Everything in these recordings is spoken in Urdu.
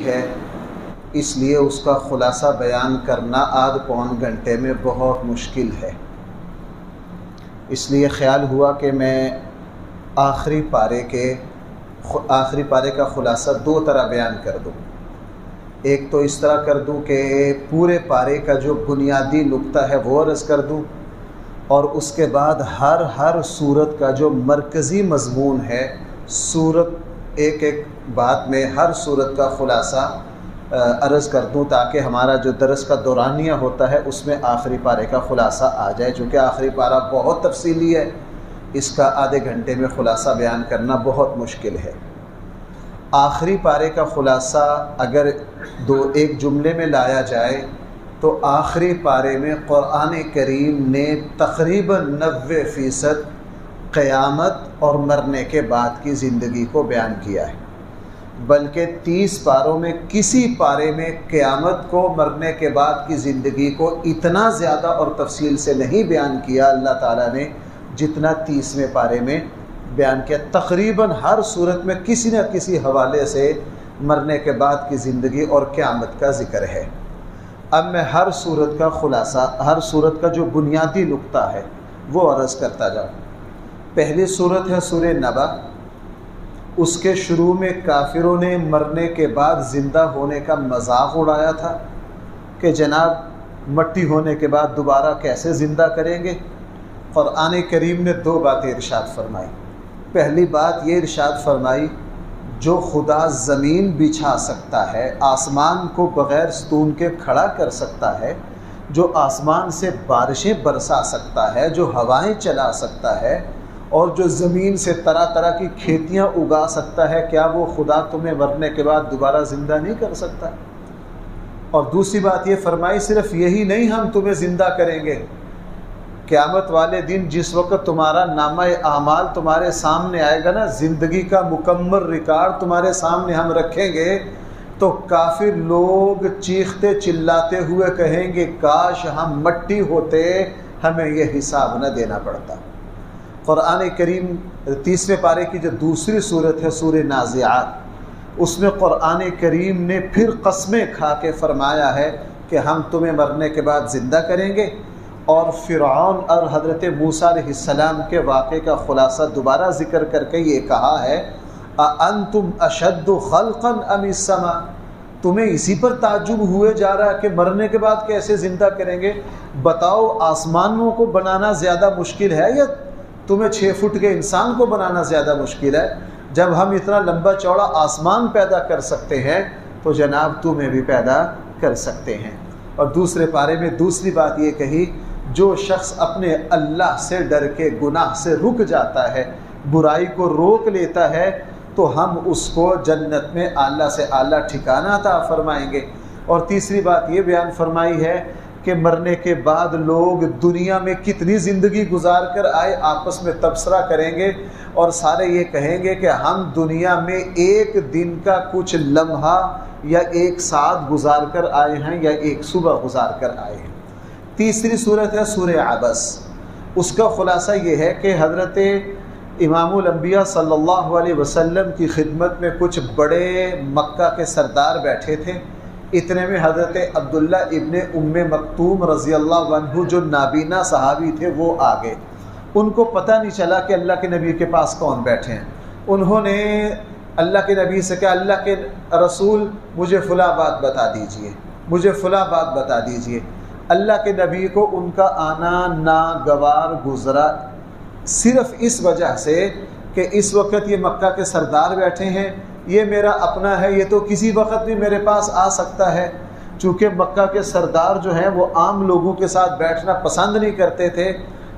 ہے، اس لیے اس کا خلاصہ بیان کرنا آدھ پون گھنٹے میں بہت مشکل ہے۔ اس لیے خیال ہوا کہ میں آخری پارے کا خلاصہ دو طرح بیان کر دوں۔ ایک تو اس طرح کر دوں کہ پورے پارے کا جو بنیادی نقطہ ہے وہ عرض کر دوں، اور اس کے بعد ہر صورت کا جو مرکزی مضمون ہے، صورت ایک بات میں ہر صورت کا خلاصہ عرض کر دوں، تاکہ ہمارا جو درس کا دورانیہ ہوتا ہے اس میں آخری پارے کا خلاصہ آ جائے۔ چونکہ آخری پارہ بہت تفصیلی ہے، اس کا آدھے گھنٹے میں خلاصہ بیان کرنا بہت مشکل ہے۔ آخری پارے کا خلاصہ اگر ایک جملے میں لایا جائے تو آخری پارے میں قرآن کریم نے تقریباً 90% قیامت اور مرنے کے بعد کی زندگی کو بیان کیا ہے، بلکہ 30 پاروں میں کسی پارے میں قیامت کو، مرنے کے بعد کی زندگی کو اتنا زیادہ اور تفصیل سے نہیں بیان کیا اللہ تعالیٰ نے جتنا 30ویں پارے میں بیان کیا۔ تقریباً ہر صورت میں کسی نہ کسی حوالے سے مرنے کے بعد کی زندگی اور قیامت کا ذکر ہے۔ اب میں ہر صورت کا خلاصہ، ہر صورت کا جو بنیادی نقطہ ہے وہ عرض کرتا جاؤں۔ پہلی صورت ہے سورہ نبا۔ اس کے شروع میں کافروں نے مرنے کے بعد زندہ ہونے کا مذاق اڑایا تھا کہ جناب مٹی ہونے کے بعد دوبارہ کیسے زندہ کریں گے۔ قرآن کریم نے دو باتیں ارشاد فرمائی۔ پہلی بات یہ ارشاد فرمائی، جو خدا زمین بچھا سکتا ہے، آسمان کو بغیر ستون کے کھڑا کر سکتا ہے، جو آسمان سے بارشیں برسا سکتا ہے، جو ہوائیں چلا سکتا ہے، اور جو زمین سے طرح طرح کی کھیتیاں اگا سکتا ہے، کیا وہ خدا تمہیں مرنے کے بعد دوبارہ زندہ نہیں کر سکتا؟ اور دوسری بات یہ فرمائی، صرف یہی نہیں، ہم تمہیں زندہ کریں گے۔ قیامت والے دن جس وقت تمہارا نامہ اعمال تمہارے سامنے آئے گا نا، زندگی کا مکمل ریکارڈ تمہارے سامنے ہم رکھیں گے، تو کافر لوگ چیختے چلاتے ہوئے کہیں گے کاش ہم مٹی ہوتے، ہمیں یہ حساب نہ دینا پڑتا۔ قرآن کریم 30ویں پارے کی جو دوسری صورت ہے سورہ نازعات، اس میں قرآن کریم نے پھر قسمیں کھا کے فرمایا ہے کہ ہم تمہیں مرنے کے بعد زندہ کریں گے، اور فرعون اور حضرت موسیٰ علیہ السلام کے واقعے کا خلاصہ دوبارہ ذکر کر کے یہ کہا ہے، اَأَنْتُمْ أَشَدُّ خَلْقًا أَمِ السَّمَاءُ، تمہیں اسی پر تعجب ہوئے جا رہا ہے کہ مرنے کے بعد کیسے زندہ کریں گے؟ بتاؤ آسمانوں کو بنانا زیادہ مشکل ہے یا تمہیں 6 فٹ کے انسان کو بنانا زیادہ مشکل ہے؟ جب ہم اتنا لمبا چوڑا آسمان پیدا کر سکتے ہیں تو جناب تمہیں بھی پیدا کر سکتے ہیں۔ اور دوسرے پارے میں دوسری بات یہ کہی، جو شخص اپنے اللہ سے ڈر کے گناہ سے رک جاتا ہے، برائی کو روک لیتا ہے، تو ہم اس کو جنت میں اعلیٰ سے اعلیٰ ٹھکانہ عطا فرمائیں گے۔ اور تیسری بات یہ بیان فرمائی ہے کہ مرنے کے بعد لوگ دنیا میں کتنی زندگی گزار کر آئے، آپس میں تبصرہ کریں گے اور سارے یہ کہیں گے کہ ہم دنیا میں ایک دن کا کچھ لمحہ یا ایک ساتھ گزار کر آئے ہیں یا ایک صبح گزار کر آئے ہیں۔ تیسری صورت ہے سورہ عبس۔ اس کا خلاصہ یہ ہے کہ حضرت امام الانبیاء صلی اللہ علیہ وسلم کی خدمت میں کچھ بڑے مکہ کے سردار بیٹھے تھے، اتنے میں حضرت عبداللہ ابن ام مکتوم رضی اللہ عنہ جو نابینا صحابی تھے وہ آ گئے۔ ان کو پتہ نہیں چلا کہ اللہ کے نبی کے پاس کون بیٹھے ہیں۔ انہوں نے اللہ کے نبی سے کہا، اللہ کے رسول مجھے فلاں بات بتا دیجئے، مجھے فلاں بات بتا دیجئے۔ اللہ کے نبی کو ان کا آنا ناگوار گزرا، صرف اس وجہ سے کہ اس وقت یہ مکہ کے سردار بیٹھے ہیں، یہ میرا اپنا ہے، یہ تو کسی وقت بھی میرے پاس آ سکتا ہے۔ چونکہ مکہ کے سردار جو ہیں وہ عام لوگوں کے ساتھ بیٹھنا پسند نہیں کرتے تھے،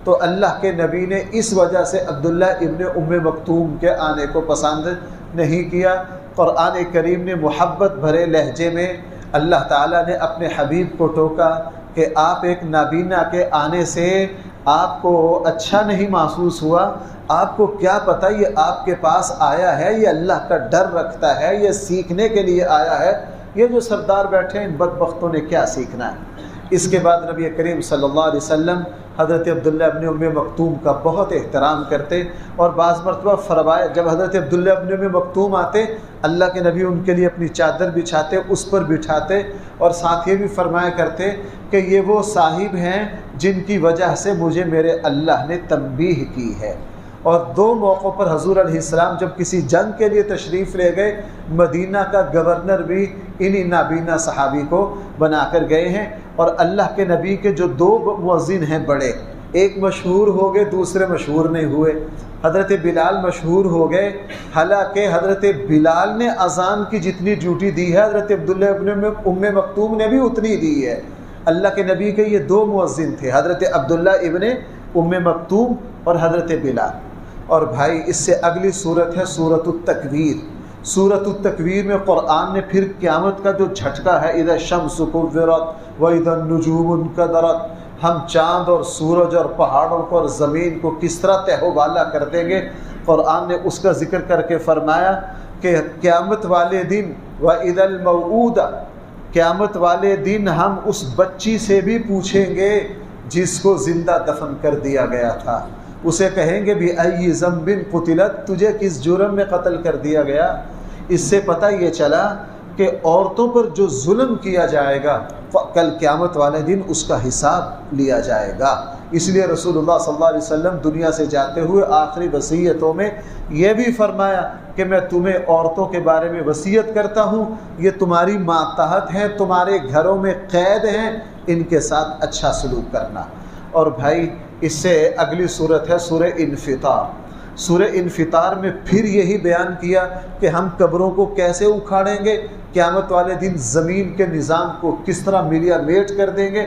تو اللہ کے نبی نے اس وجہ سے عبداللہ ابن ام مکتوم کے آنے کو پسند نہیں کیا۔ قرآن کریم نے محبت بھرے لہجے میں اللہ تعالیٰ نے اپنے حبیب کو ٹوکا کہ آپ ایک نابینا کے آنے سے آپ کو اچھا نہیں محسوس ہوا؟ آپ کو کیا پتہ یہ آپ کے پاس آیا ہے، یہ اللہ کا ڈر رکھتا ہے، یہ سیکھنے کے لیے آیا ہے؟ یہ جو سردار بیٹھے ہیں ان بدبختوں نے کیا سیکھنا ہے؟ اس کے بعد نبی کریم صلی اللہ علیہ وسلم حضرت عبداللہ ابن ام مکتوم کا بہت احترام کرتے، اور بعض مرتبہ فرمایا جب حضرت عبداللہ ابن ام مکتوم آتے اللہ کے نبی ان کے لیے اپنی چادر بچھاتے، اس پر بٹھاتے، اور ساتھ یہ بھی فرمایا کرتے کہ یہ وہ صاحب ہیں جن کی وجہ سے مجھے میرے اللہ نے تنبیہ کی ہے۔ اور 2 موقعوں پر حضور علیہ السلام جب کسی جنگ کے لیے تشریف لے گئے، مدینہ کا گورنر بھی انہی نابینا صحابی کو بنا کر گئے ہیں۔ اور اللہ کے نبی کے جو 2 مؤذن ہیں بڑے، ایک مشہور ہو گئے، دوسرے مشہور نہیں ہوئے۔ حضرت بلال مشہور ہو گئے، حالانکہ حضرت بلال نے اذان کی جتنی ڈیوٹی دی ہے حضرت عبداللہ ابن ام مکتوم نے بھی اتنی دی ہے۔ اللہ کے نبی کے یہ 2 مؤذن تھے، حضرت عبداللہ ابن ام مکتوم اور حضرت بلال۔ اور بھائی اس سے اگلی صورت ہے سورۃ التکویر۔ سورۃ التکویر میں قرآن نے پھر قیامت کا جو جھٹکا ہے، اذا الشمس کورت واذا النجوم انکدرت، ہم چاند اور سورج اور پہاڑوں کو اور زمین کو کس طرح تہ و بالا کر دیں گے، قرآن نے اس کا ذکر کر کے فرمایا کہ قیامت والے دن وَإِذَا الْمَوْعُودَةُ، قیامت والے دن ہم اس بچی سے بھی پوچھیں گے جس کو زندہ دفن کر دیا گیا تھا۔ اسے کہیں گے بِأَيِّ ذَنبٍ قُتِلَتْ، تجھے کس جرم میں قتل کر دیا گیا۔ اس سے پتہ یہ چلا کہ عورتوں پر جو ظلم کیا جائے گا کل قیامت والے دن اس کا حساب لیا جائے گا۔ اس لیے رسول اللہ صلی اللہ علیہ وسلم دنیا سے جاتے ہوئے آخری وصیتوں میں یہ بھی فرمایا کہ میں تمہیں عورتوں کے بارے میں وصیت کرتا ہوں، یہ تمہاری ماتحت ہیں، تمہارے گھروں میں قید ہیں، ان کے ساتھ اچھا سلوک کرنا۔ اور بھائی اس سے اگلی صورت ہے سورہ انفطار۔ سورہ انفطار میں پھر یہی بیان کیا کہ ہم قبروں کو کیسے اکھاڑیں گے، قیامت والے دن زمین کے نظام کو کس طرح ملیا میٹ کر دیں گے۔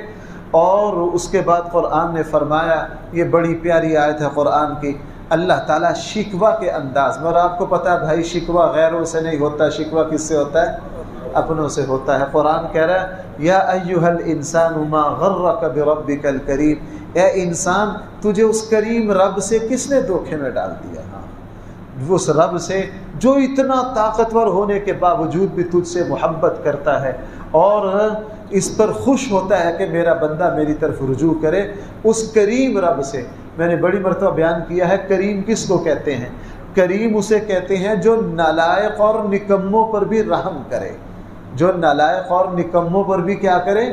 اور اس کے بعد قرآن نے فرمایا، یہ بڑی پیاری آیت ہے قرآن کی، اللہ تعالیٰ شکوہ کے انداز میں، اور آپ کو پتہ ہے بھائی شکوہ غیروں سے نہیں ہوتا، شکوہ کس سے ہوتا ہے؟ اپنوں سے ہوتا ہے۔ قرآن کہہ رہا ہے یا ایھا الانسان ما غرک بربک الکریم، اے انسان تجھے اس کریم رب سے کس نے دھوکے میں ڈال دیا؟ اس رب سے جو اتنا طاقتور ہونے کے باوجود بھی تجھ سے محبت کرتا ہے اور اس پر خوش ہوتا ہے کہ میرا بندہ میری طرف رجوع کرے، اس کریم رب سے۔ میں نے بڑی مرتبہ بیان کیا ہے کریم کس کو کہتے ہیں؟ کریم اسے کہتے ہیں جو نالائق اور نکموں پر بھی رحم کرے، جو نالائق اور نکموں پر بھی کیا کرے؟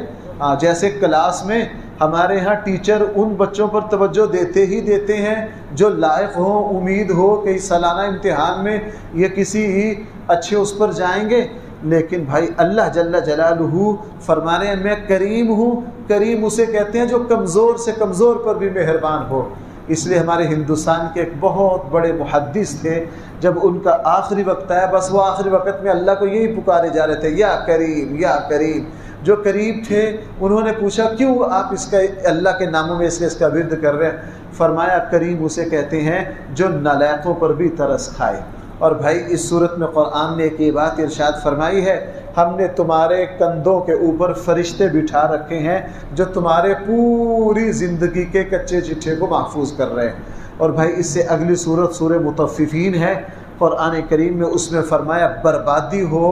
جیسے کلاس میں ہمارے ہاں ٹیچر ان بچوں پر توجہ دیتے ہی دیتے ہیں جو لائق ہوں، امید ہو کہ سالانہ امتحان میں یہ کسی اچھے اس پر جائیں گے۔ لیکن بھائی اللہ جل جلالہ فرما رہے ہیں میں کریم ہوں۔ کریم اسے کہتے ہیں جو کمزور سے کمزور پر بھی مہربان ہو۔ اس لیے ہمارے ہندوستان کے ایک بہت بڑے محدث تھے، جب ان کا آخری وقت آیا بس وہ آخری وقت میں اللہ کو یہی پکارے جا رہے تھے، یا کریم یا کریم۔ جو قریب تھے انہوں نے پوچھا کیوں آپ اس کا اللہ کے ناموں میں اس کا ورد کر رہے ہیں؟ فرمایا کریم اسے کہتے ہیں جو نالائقوں پر بھی ترس کھائے۔ اور بھائی اس صورت میں قرآن نے ایک یہ بات ارشاد فرمائی ہے، ہم نے تمہارے کندھوں کے اوپر فرشتے بٹھا رکھے ہیں جو تمہارے پوری زندگی کے کچے چٹھے کو محفوظ کر رہے ہیں۔ اور بھائی اس سے اگلی صورت سورہ مطففین ہے، قرآن کریم میں اس میں فرمایا بربادی ہو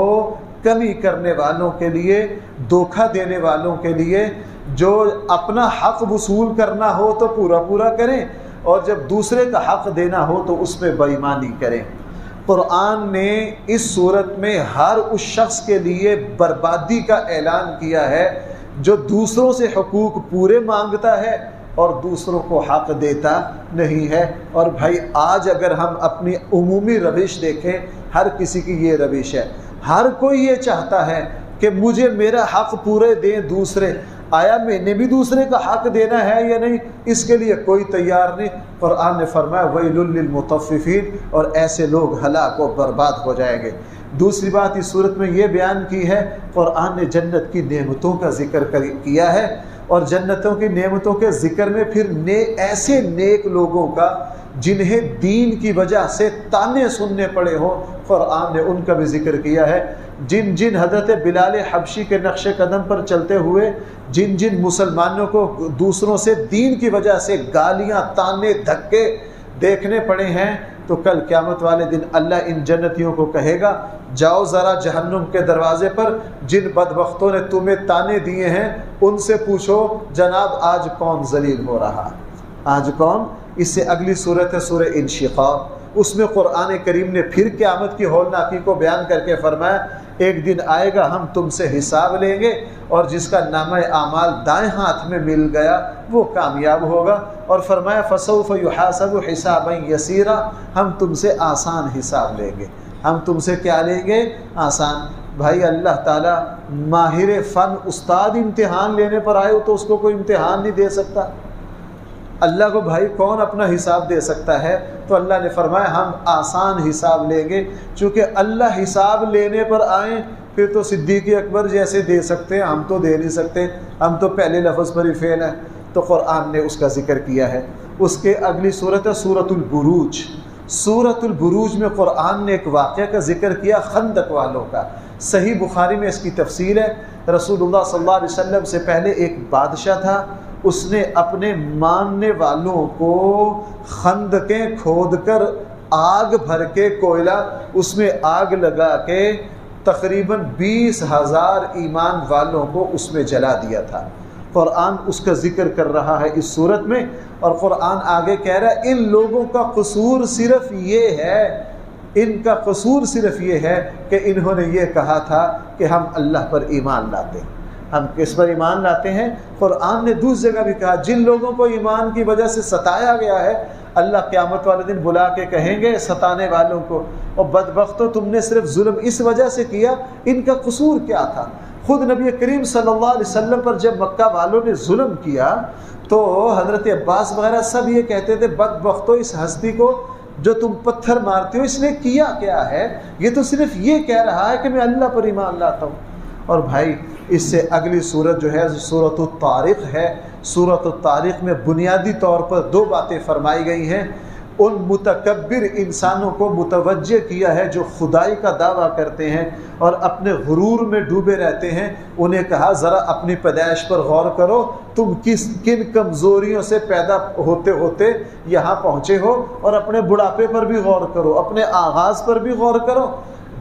کمی کرنے والوں کے لیے، دھوکہ دینے والوں کے لیے، جو اپنا حق وصول کرنا ہو تو پورا پورا کریں اور جب دوسرے کا حق دینا ہو تو اس میں بے ایمانی کریں۔ قرآن نے اس صورت میں ہر اس شخص کے لیے بربادی کا اعلان کیا ہے جو دوسروں سے حقوق پورے مانگتا ہے اور دوسروں کو حق دیتا نہیں ہے۔ اور بھائی آج اگر ہم اپنی عمومی روش دیکھیں، ہر کسی کی یہ روش ہے، ہر کوئی یہ چاہتا ہے کہ مجھے میرا حق پورے دیں دوسرے، آیا میں نے بھی دوسرے کا حق دینا ہے یا نہیں، اس کے لیے کوئی تیار نہیں۔ قرآن نے فرمایا ویل للمطففین، اور ایسے لوگ ہلاک و برباد ہو جائیں گے۔ دوسری بات اس صورت میں یہ بیان کی ہے، قرآن نے جنت کی نعمتوں کا ذکر کیا ہے، اور جنتوں کی نعمتوں کے ذکر میں پھر ایسے نیک لوگوں کا جنہیں دین کی وجہ سے تانے سننے پڑے ہوں، قرآن نے ان کا بھی ذکر کیا ہے۔ جن حضرت بلال حبشی کے نقش قدم پر چلتے ہوئے جن مسلمانوں کو دوسروں سے دین کی وجہ سے گالیاں، تانے، دھکے دیکھنے پڑے ہیں، تو کل قیامت والے دن اللہ ان جنتیوں کو کہے گا جاؤ ذرا جہنم کے دروازے پر، جن بدبختوں نے تمہیں تانے دیے ہیں ان سے پوچھو جناب آج کون ذلیل ہو رہا، آج کون۔ اس سے اگلی صورت ہے سورہ انشقاق۔ اس میں قرآن کریم نے پھر قیامت کی ہولناکی کو بیان کر کے فرمایا ایک دن آئے گا ہم تم سے حساب لیں گے اور جس کا نامہ اعمال دائیں ہاتھ میں مل گیا وہ کامیاب ہوگا، اور فرمایا فسوف یحاسب حسابا یسیرا، ہم تم سے آسان حساب لیں گے، ہم تم سے کیا لیں گے؟ آسان۔ بھائی اللہ تعالیٰ ماہر فن استاد امتحان لینے پر آئے ہو تو اس کو کوئی امتحان نہیں دے سکتا؟ اللہ کو بھائی کون اپنا حساب دے سکتا ہے؟ تو اللہ نے فرمایا ہم آسان حساب لیں گے، چونکہ اللہ حساب لینے پر آئیں پھر تو صدیق اکبر جیسے دے سکتے ہیں، ہم تو دے نہیں سکتے، ہم تو پہلے لفظ پر ہی فیل ہیں۔ تو قرآن نے اس کا ذکر کیا ہے۔ اس کے اگلی صورت ہے سورۃ البروج۔ سورۃ البروج میں قرآن نے ایک واقعہ کا ذکر کیا خندق والوں کا۔ صحیح بخاری میں اس کی تفصیل ہے۔ رسول اللہ صلی اللہ علیہ وسلم سے پہلے ایک بادشاہ تھا، اس نے اپنے ماننے والوں کو خندقیں کھود کر آگ بھر کے کوئلہ اس میں آگ لگا کے تقریباً 20,000 ایمان والوں کو اس میں جلا دیا تھا۔ قرآن اس کا ذکر کر رہا ہے اس صورت میں، اور قرآن آگے کہہ رہا ہے ان لوگوں کا قصور صرف یہ ہے، ان کا قصور صرف یہ ہے کہ انہوں نے یہ کہا تھا کہ ہم اللہ پر ایمان لاتے ہیں۔ ہم کس پر ایمان لاتے ہیں؟ قرآن نے دوسری جگہ بھی کہا جن لوگوں کو ایمان کی وجہ سے ستایا گیا ہے اللہ قیامت والے دن بلا کے کہیں گے ستانے والوں کو، اور بدبختو تم نے صرف ظلم اس وجہ سے کیا، ان کا قصور کیا تھا؟ خود نبی کریم صلی اللہ علیہ وسلم پر جب مکہ والوں نے ظلم کیا تو حضرت عباس وغیرہ سب یہ کہتے تھے بدبختو اس ہستی کو جو تم پتھر مارتے ہو اس نے کیا کیا ہے؟ یہ تو صرف یہ کہہ رہا ہے کہ میں اللہ پر ایمان لاتا ہوں۔ اور بھائی اس سے اگلی صورت جو ہے سورۃ الطارق ہے۔ سورۃ الطارق میں بنیادی طور پر 2 باتیں فرمائی گئی ہیں۔ ان متکبر انسانوں کو متوجہ کیا ہے جو خدائی کا دعویٰ کرتے ہیں اور اپنے غرور میں ڈوبے رہتے ہیں، انہیں کہا ذرا اپنی پیدائش پر غور کرو، تم کن کمزوریوں سے پیدا ہوتے ہوتے یہاں پہنچے ہو، اور اپنے بڑھاپے پر بھی غور کرو، اپنے آغاز پر بھی غور کرو۔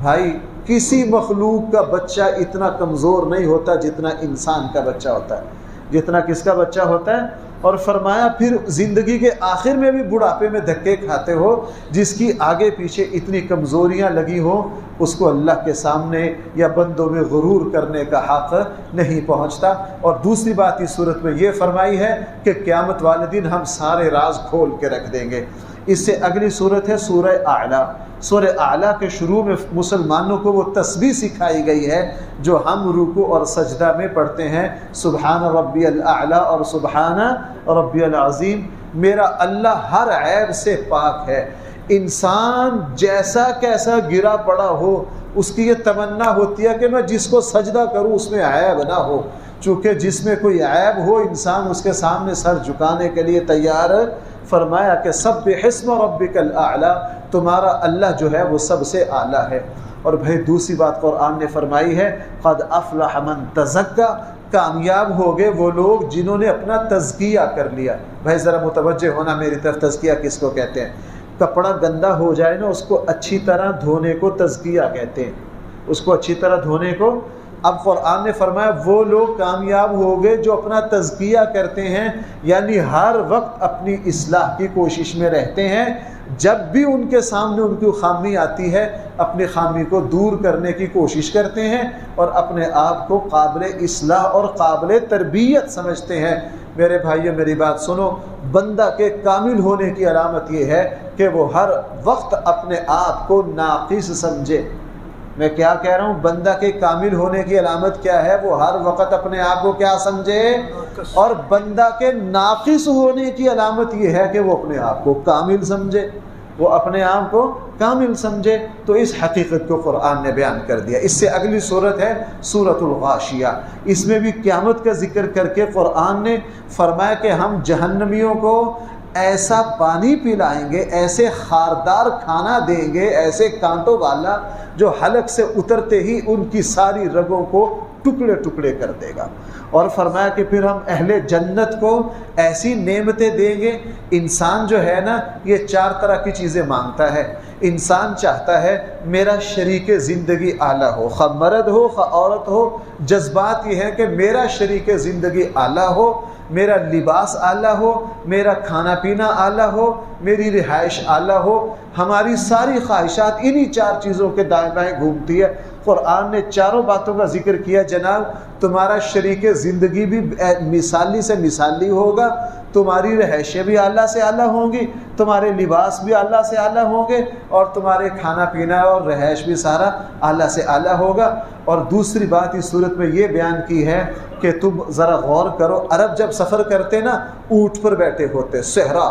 بھائی کسی مخلوق کا بچہ اتنا کمزور نہیں ہوتا جتنا انسان کا بچہ ہوتا ہے، جتنا کس کا بچہ ہوتا ہے؟ اور فرمایا پھر زندگی کے آخر میں بھی بڑھاپے میں دھکے کھاتے ہو، جس کی آگے پیچھے اتنی کمزوریاں لگی ہوں اس کو اللہ کے سامنے یا بندوں میں غرور کرنے کا حق نہیں پہنچتا۔ اور دوسری بات اس صورت میں یہ فرمائی ہے کہ قیامت والے دن ہم سارے راز کھول کے رکھ دیں گے۔ اس سے اگلی صورت ہے سورہ اعلیٰ۔ سورہ اعلیٰ کے شروع میں مسلمانوں کو وہ تسبیح سکھائی گئی ہے جو ہم رکوع اور سجدہ میں پڑھتے ہیں، سبحان ربی الاعلیٰ اور سبحان ربی العظیم۔ میرا اللہ ہر عیب سے پاک ہے۔ انسان جیسا کیسا گرا پڑا ہو اس کی یہ تمنا ہوتی ہے کہ میں جس کو سجدہ کروں اس میں عیب نہ ہو، چونکہ جس میں کوئی عیب ہو انسان اس کے سامنے سر جھکانے کے لیے تیار۔ فرمایا کہ سبح اسم ربک الاعلی، تمہارا اللہ جو ہے وہ سب سے اعلیٰ ہے۔ اور بھائی دوسری بات قرآن نے فرمائی ہے قد افلح من تزکا، کامیاب ہو گئے وہ لوگ جنہوں نے اپنا تزکیہ کر لیا۔ بھائی ذرا متوجہ ہونا میری طرف، تزکیہ کس کو کہتے ہیں؟ کپڑا گندا ہو جائے نا اس کو اچھی طرح دھونے کو تزکیہ کہتے ہیں، اس کو اچھی طرح دھونے کو۔ اب قرآن نے فرمایا وہ لوگ کامیاب ہو گئے جو اپنا تزکیہ کرتے ہیں، یعنی ہر وقت اپنی اصلاح کی کوشش میں رہتے ہیں، جب بھی ان کے سامنے ان کی خامی آتی ہے اپنی خامی کو دور کرنے کی کوشش کرتے ہیں اور اپنے آپ کو قابل اصلاح اور قابل تربیت سمجھتے ہیں۔ میرے بھائیو میری بات سنو، بندہ کے کامل ہونے کی علامت یہ ہے کہ وہ ہر وقت اپنے آپ کو ناقص سمجھے۔ میں کیا کہہ رہا ہوں؟ بندہ کے کامل ہونے کی علامت کیا ہے؟ وہ ہر وقت اپنے آپ کو کیا سمجھے؟ اور بندہ کے ناقص ہونے کی علامت یہ ہے کہ وہ اپنے آپ کو کامل سمجھے، وہ اپنے آپ کو کامل سمجھے۔ تو اس حقیقت کو قرآن نے بیان کر دیا۔ اس سے اگلی صورت ہے سورۃ الغاشیہ۔ اس میں بھی قیامت کا ذکر کر کے قرآن نے فرمایا کہ ہم جہنمیوں کو ایسا پانی پلائیں گے، ایسے خاردار کھانا دیں گے، ایسے کانٹوں والا جو حلق سے اترتے ہی ان کی ساری رگوں کو ٹکڑے ٹکڑے کر دے گا۔ اور فرمایا کہ پھر ہم اہل جنت کو ایسی نعمتیں دیں گے۔ انسان جو ہے نا یہ 4 طرح کی چیزیں مانگتا ہے۔ انسان چاہتا ہے میرا شریک زندگی اعلیٰ ہو، خواہ مرد ہو خواہ عورت ہو، جذبات یہ ہے کہ میرا شریک زندگی اعلیٰ ہو، میرا لباس اعلیٰ ہو، میرا کھانا پینا اعلیٰ ہو، میری رہائش اعلیٰ ہو۔ ہماری ساری خواہشات انہی 4 چیزوں کے دائیں بائیں گھومتی ہے۔ قرآن نے 4 باتوں کا ذکر کیا، جناب تمہارا شریک زندگی بھی مثالی سے مثالی ہوگا، تمہاری رہائشیں بھی اعلیٰ سے اعلیٰ ہوں گی، تمہارے لباس بھی اعلیٰ سے اعلیٰ ہوں گے، اور تمہارے کھانا پینا اور رہائش بھی سارا اعلیٰ سے اعلیٰ ہوگا۔ اور دوسری بات اس صورت میں یہ بیان کی ہے کہ تم ذرا غور کرو، عرب جب سفر کرتے نا اونٹ پر بیٹھے ہوتے، صحرا،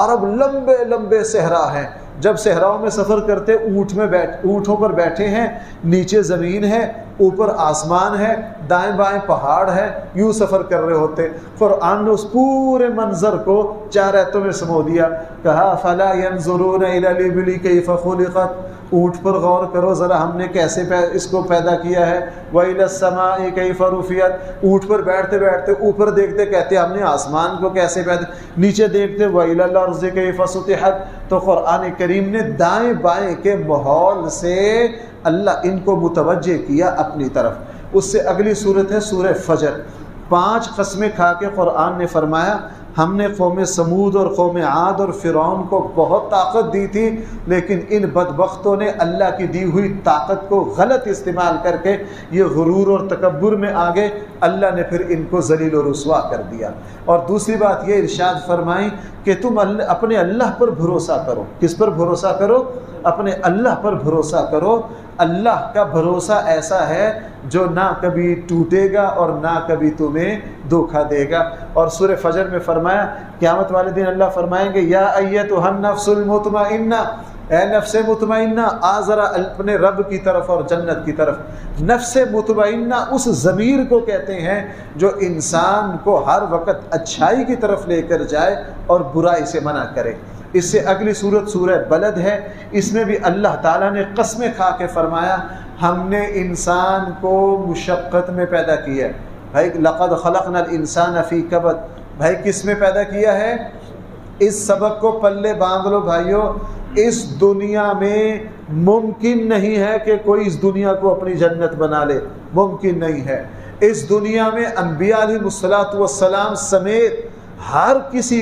عرب لمبے لمبے صحرا ہیں، جب صحراؤں میں سفر کرتے اونٹوں پر بیٹھے ہیں، نیچے زمین ہے، اوپر آسمان ہے، دائیں بائیں پہاڑ ہے، یوں سفر کر رہے ہوتے۔ قرآن نے اس پورے منظر کو 4 آیتوں میں سمو دیا، کہا فَلَا يَنظُرُونَ إِلَى الْإِبِلِ كَيْفَ خُلِقَتْ، اونٹ پر غور کرو ذرا ہم نے کیسے اس کو پیدا کیا ہے، وَإِلَى السَّمَاءِ كَيْفَ رُفِعَتْ، اونٹ پر بیٹھتے بیٹھتے اوپر دیکھتے کہتے ہم نے آسمان کو کیسے پیدا، نیچے دیکھتے وَإِلَى الْأَرْضِ كَيْفَ سُطِحَتْ۔ تو قرآن کریم نے دائیں بائیں کے ماحول سے اللہ ان کو متوجہ کیا اپنی طرف۔ اس سے اگلی صورت ہے سورہ فجر۔ 5 قسمیں کھا کے قرآن نے فرمایا ہم نے قوم سمود اور قوم عاد اور فرعون کو بہت طاقت دی تھی، لیکن ان بدبختوں نے اللہ کی دی ہوئی طاقت کو غلط استعمال کر کے یہ غرور اور تکبر میں آگے، اللہ نے پھر ان کو ذلیل و رسوا کر دیا۔ اور دوسری بات یہ ارشاد فرمائی کہ تم اپنے اللہ پر بھروسہ کرو۔ کس پر بھروسہ کرو؟ اپنے اللہ پر بھروسہ کرو۔ اللہ کا بھروسہ ایسا ہے جو نہ کبھی ٹوٹے گا اور نہ کبھی تمہیں دھوکہ دے گا۔ اور سورہ فجر میں فرمایا قیامت والے دن اللہ فرمائیں گے یا ایتھا النفس المطمئنہ، اے نفس مطمئنہ آ ذرا اپنے رب کی طرف اور جنت کی طرف۔ نفس مطمئنہ اس ضمیر کو کہتے ہیں جو انسان کو ہر وقت اچھائی کی طرف لے کر جائے اور برائی سے منع کرے۔ اس سے اگلی صورت سورہ بلد ہے، اس میں بھی اللہ تعالیٰ نے قسمیں کھا کے فرمایا ہم نے انسان کو مشقت میں پیدا کیا ہے۔ بھائی لقد خلقنا الانسان فی کبد، بھائی کس میں پیدا کیا ہے؟ اس سبق کو پلے باندھ لو بھائیو، اس دنیا میں ممکن نہیں ہے کہ کوئی اس دنیا کو اپنی جنت بنا لے، ممکن نہیں ہے۔ اس دنیا میں انبیاء علیہ السلام سمیت ہر کسی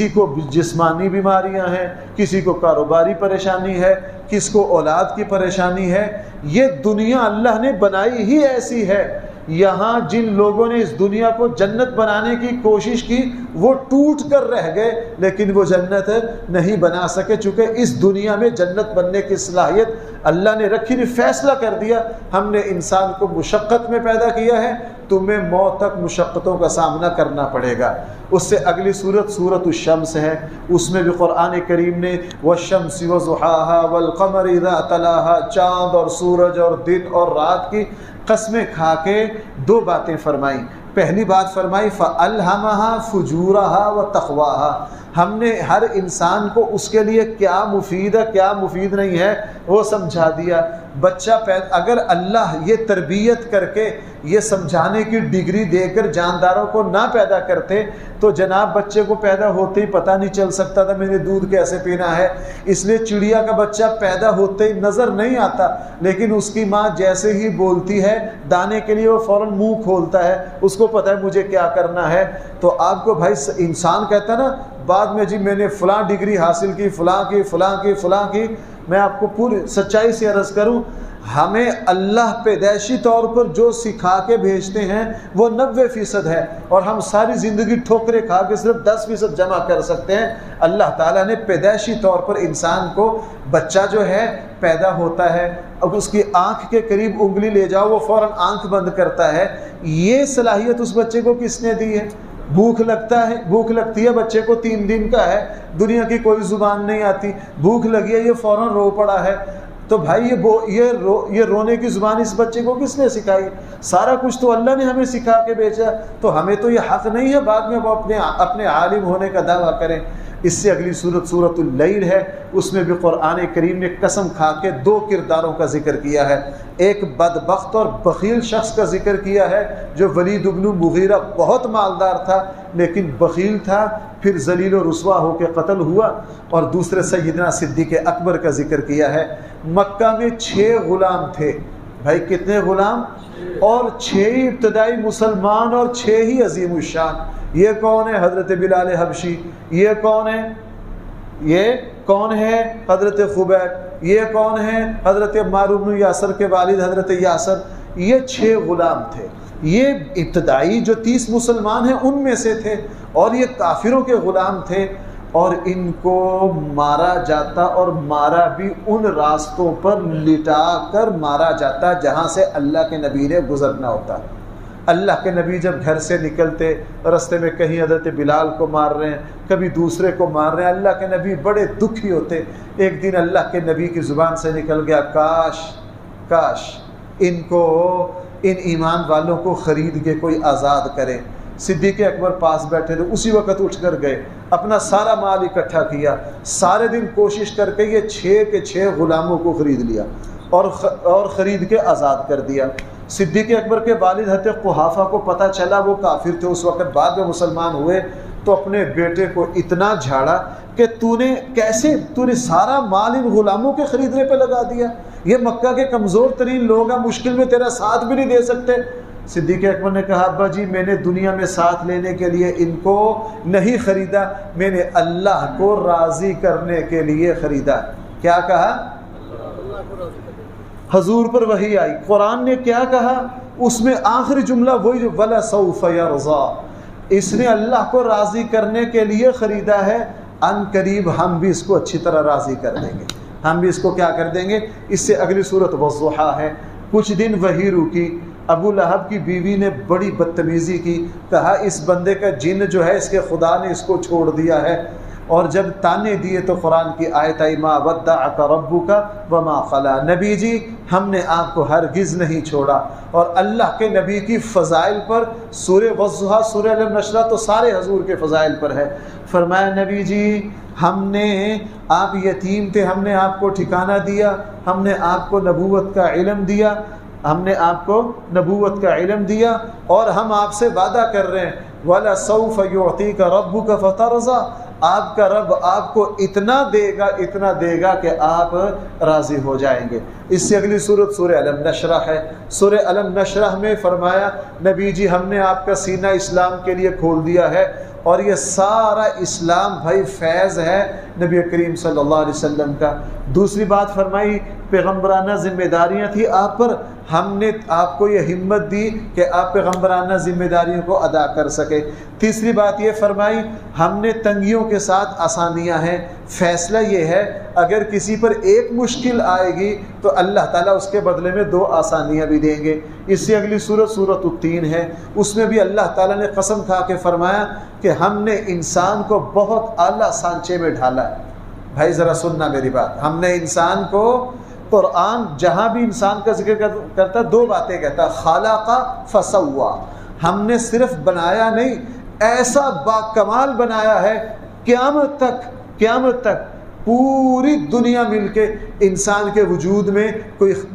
کو جسمانی بیماریاں ہیں، کسی کو کاروباری پریشانی ہے، کس کو اولاد کی پریشانی ہے۔ یہ دنیا اللہ نے بنائی ہی ایسی ہے۔ یہاں جن لوگوں نے اس دنیا کو جنت بنانے کی کوشش کی وہ ٹوٹ کر رہ گئے، لیکن وہ جنت نہیں بنا سکے، چونکہ اس دنیا میں جنت بننے کی صلاحیت اللہ نے رکھی نہیں۔ فیصلہ کر دیا ہم نے انسان کو مشقت میں پیدا کیا ہے، تمہیں موت تک مشقتوں کا سامنا کرنا پڑے گا۔ اس سے اگلی صورت سورۃ الشمس ہے، اس میں بھی قرآن کریم نے والشمس وضحاها والقمر اذا تلاها، چاند اور سورج اور دن اور رات کی قسمیں کھا کے 2 باتیں فرمائیں۔ پہلی بات فرمائی فَأَلْهَمَهَا فُجُورَهَا وَتَقْوَاهَا، ہم نے ہر انسان کو اس کے لیے کیا مفید ہے کیا مفید نہیں ہے وہ سمجھا دیا۔ بچہ اگر اللہ یہ تربیت کر کے یہ سمجھانے کی ڈگری دے کر جانداروں کو نہ پیدا کرتے تو جناب بچے کو پیدا ہوتے ہی پتہ نہیں چل سکتا تھا میں نے دودھ کیسے پینا ہے۔ اس لیے چڑیا کا بچہ پیدا ہوتے ہی نظر نہیں آتا، لیکن اس کی ماں جیسے ہی بولتی ہے دانے کے لیے وہ فوراً منہ کھولتا ہے، اس کو پتہ ہے مجھے کیا کرنا ہے۔ تو آپ کو بھائی انسان کہتا ہے نا بعد میں جی میں نے فلاں ڈگری حاصل کی، فلاں کی، میں آپ کو پوری سچائی سے عرض کروں ہمیں اللہ پیدائشی طور پر جو سکھا کے بھیجتے ہیں وہ 90% ہے، اور ہم ساری زندگی ٹھوکرے کھا کے صرف 10% جمع کر سکتے ہیں۔ اللہ تعالیٰ نے پیدائشی طور پر انسان کو بچہ جو ہے پیدا ہوتا ہے، اب اس کی آنکھ کے قریب انگلی لے جاؤ وہ فوراً آنکھ بند کرتا ہے۔ یہ صلاحیت اس بچے کو کس نے دی ہے؟ بھوک لگتی ہے بچے کو 3 دن کا ہے، دنیا کی کوئی زبان نہیں آتی، بھوک لگی ہے یہ فوراً رو پڑا ہے۔ تو بھائی یہ رونے کی زبان اس بچے کو کس نے سکھائی؟ سارا کچھ تو اللہ نے ہمیں سکھا کے بھیجا، تو ہمیں تو یہ حق نہیں ہے بعد میں وہ اپنے عالم ہونے کا دعویٰ کریں۔ اس سے اگلی صورت سورۃ اللیل ہے، اس میں بھی قرآن کریم نے قسم کھا کے 2 کرداروں کا ذکر کیا ہے۔ ایک بدبخت اور بخیل شخص کا ذکر کیا ہے جو ولید بن مغیرہ، بہت مالدار تھا لیکن بخیل تھا، پھر ذلیل و رسوا ہو کے قتل ہوا۔ اور دوسرے سیدنا صدیق اکبر کا ذکر کیا ہے۔ مکہ میں 6 غلام تھے، بھائی کتنے غلام؟ اور 6 ہی ابتدائی مسلمان اور 6 ہی عظیم الشان۔ یہ کون ہے؟ حضرت بلال حبشی۔ یہ کون ہے؟ یہ کون ہے؟ حضرت خبیب۔ یہ کون ہے؟ حضرت عمار بن یاسر کے والد حضرت یاسر۔ یہ 6 غلام تھے۔ یہ ابتدائی جو 30 مسلمان ہیں ان میں سے تھے، اور یہ کافروں کے غلام تھے، اور ان کو مارا جاتا، اور مارا بھی ان راستوں پر لٹا کر مارا جاتا جہاں سے اللہ کے نبی نے گزرنا ہوتا۔ اللہ کے نبی جب گھر سے نکلتے، رستے میں کہیں حضرت بلال کو مار رہے ہیں، کبھی دوسرے کو مار رہے ہیں، اللہ کے نبی بڑے دکھی ہوتے۔ ایک دن اللہ کے نبی کی زبان سے نکل گیا، کاش ان ایمان والوں کو خرید کے کوئی آزاد کرے۔ صدیق اکبر پاس بیٹھے تھے، اسی وقت اٹھ کر گئے، اپنا سارا مال اکٹھا کیا، سارے دن کوشش کر کے یہ 6 کے 6 غلاموں کو خرید لیا اور خرید کے آزاد کر دیا۔ صدیق اکبر کے والد حضرت قحافہ کو پتہ چلا، وہ کافر تھے اس وقت، بعد میں مسلمان ہوئے، تو اپنے بیٹے کو اتنا جھاڑا کہ تو نے سارا مال ان غلاموں کے خریدنے پہ لگا دیا، یہ مکہ کے کمزور ترین لوگ ہیں، مشکل میں تیرا ساتھ بھی نہیں دے سکتے۔ صدیق اکبر نے کہا، ابا جی میں نے دنیا میں ساتھ لینے کے لیے ان کو نہیں خریدا، میں نے اللہ کو راضی کرنے کے لیے خریدا۔ کیا کہا؟ حضور پر وحی آئی، قرآن نے کیا کہا؟ اس میں آخری جملہ وہی جو وَلَسَوْفَ يَرْضَى، اس نے اللہ کو راضی کرنے کے لیے خریدا ہے، ان قریب ہم بھی اس کو اچھی طرح راضی کر دیں گے، ہم بھی اس کو کیا کر دیں گے۔ اس سے اگلی صورت وَالضُّحَىٰ ہے۔ کچھ دن وحی رکی، ابو لہب کی بیوی نے بڑی بدتمیزی کی، کہا اس بندے کا جن جو ہے اس کے خدا نے اس کو چھوڑ دیا ہے، اور جب تانے دیے تو قرآن کی آیت آئی، ما ودعک ربک وما قلی، نبی جی ہم نے آپ کو ہرگز نہیں چھوڑا۔ اور اللہ کے نبی کی فضائل پر سورہ والضحیٰ، سورہ علم نشرہ تو سارے حضور کے فضائل پر ہے۔ فرمایا نبی جی ہم نے، آپ یتیم تھے، ہم نے آپ کو ٹھکانہ دیا، ہم نے آپ کو نبوت کا علم دیا، ہم نے آپ کو نبوت کا علم دیا، اور ہم آپ سے وعدہ کر رہے ہیں وَلَسَوْفَ يُعْطِيكَ رَبُّكَ فَتَرْضَىٰ، آپ کا رب آپ کو اتنا دے گا کہ آپ راضی ہو جائیں گے۔ اس سے اگلی صورت سورہ علم نشرہ ہے۔ سورہ علم نشرہ میں فرمایا نبی جی ہم نے آپ کا سینہ اسلام کے لیے کھول دیا ہے، اور یہ سارا اسلام بھائی فیض ہے نبی کریم صلی اللہ علیہ وسلم کا۔ دوسری بات فرمائی پیغمبرانہ ذمہ داریاں تھی آپ پر، ہم نے آپ کو یہ ہمت دی کہ آپ پیغمبرانہ ذمہ داریوں کو ادا کر سکے۔ تیسری بات یہ فرمائی ہم نے تنگیوں کے ساتھ آسانیاں ہیں، فیصلہ یہ ہے اگر کسی پر ایک مشکل آئے گی تو اللہ تعالیٰ اس کے بدلے میں 2 آسانیاں بھی دیں گے۔ اس سے اگلی صورت سورۃ التین ہے، اس میں بھی اللہ تعالیٰ نے قسم کھا کے فرمایا کہ ہم نے انسان کو بہت اعلیٰ سانچے میں ڈھالا ہے۔ بھائی ذرا سننا میری بات، ہم نے انسان کو، قرآن جہاں بھی انسان کا ذکر کرتا ہے 2 باتیں کہتا ہے، خلق فسوا، ہم نے صرف بنایا نہیں، ایسا باکمال بنایا ہے قیامت تک پوری دنیا مل کے انسان کے وجود میں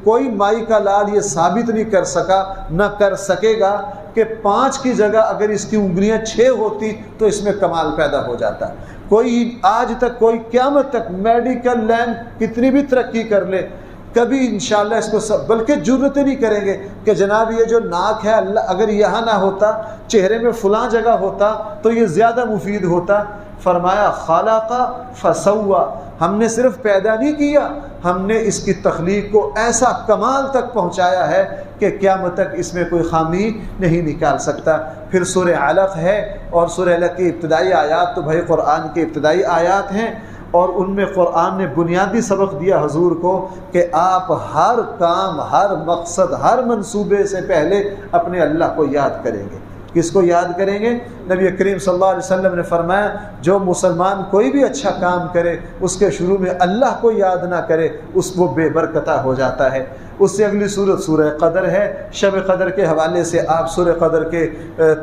کوئی مائی کا لال یہ ثابت نہیں کر سکا، نہ کر سکے گا کہ 5 کی جگہ اگر اس کی انگلیاں 6 ہوتی تو اس میں کمال پیدا ہو جاتا۔ کوئی آج تک، کوئی قیامت تک میڈیکل لائن کتنی بھی ترقی کر لے، کبھی انشاءاللہ اس کو بلکہ جرت نہیں کریں گے کہ جناب یہ جو ناک ہے اللہ اگر یہاں نہ ہوتا، چہرے میں فلاں جگہ ہوتا تو یہ زیادہ مفید ہوتا۔ فرمایا خلق فسوا، ہم نے صرف پیدا نہیں کیا، ہم نے اس کی تخلیق کو ایسا کمال تک پہنچایا ہے کہ قیامت تک اس میں کوئی خامی نہیں نکال سکتا۔ پھر سورہ علق ہے، اور سورہ علق کی ابتدائی آیات تو بھائی قرآن کی ابتدائی آیات ہیں، اور ان میں قرآن نے بنیادی سبق دیا حضور کو کہ آپ ہر کام، ہر مقصد، ہر منصوبے سے پہلے اپنے اللہ کو یاد کریں گے۔ کس کو یاد کریں گے؟ نبی کریم صلی اللہ علیہ وسلم نے فرمایا جو مسلمان کوئی بھی اچھا کام کرے اس کے شروع میں اللہ کو یاد نہ کرے اس وہ بے برکتہ ہو جاتا ہے۔ اس سے اگلی صورت سورہ قدر ہے۔ شب قدر کے حوالے سے آپ سورہ قدر کے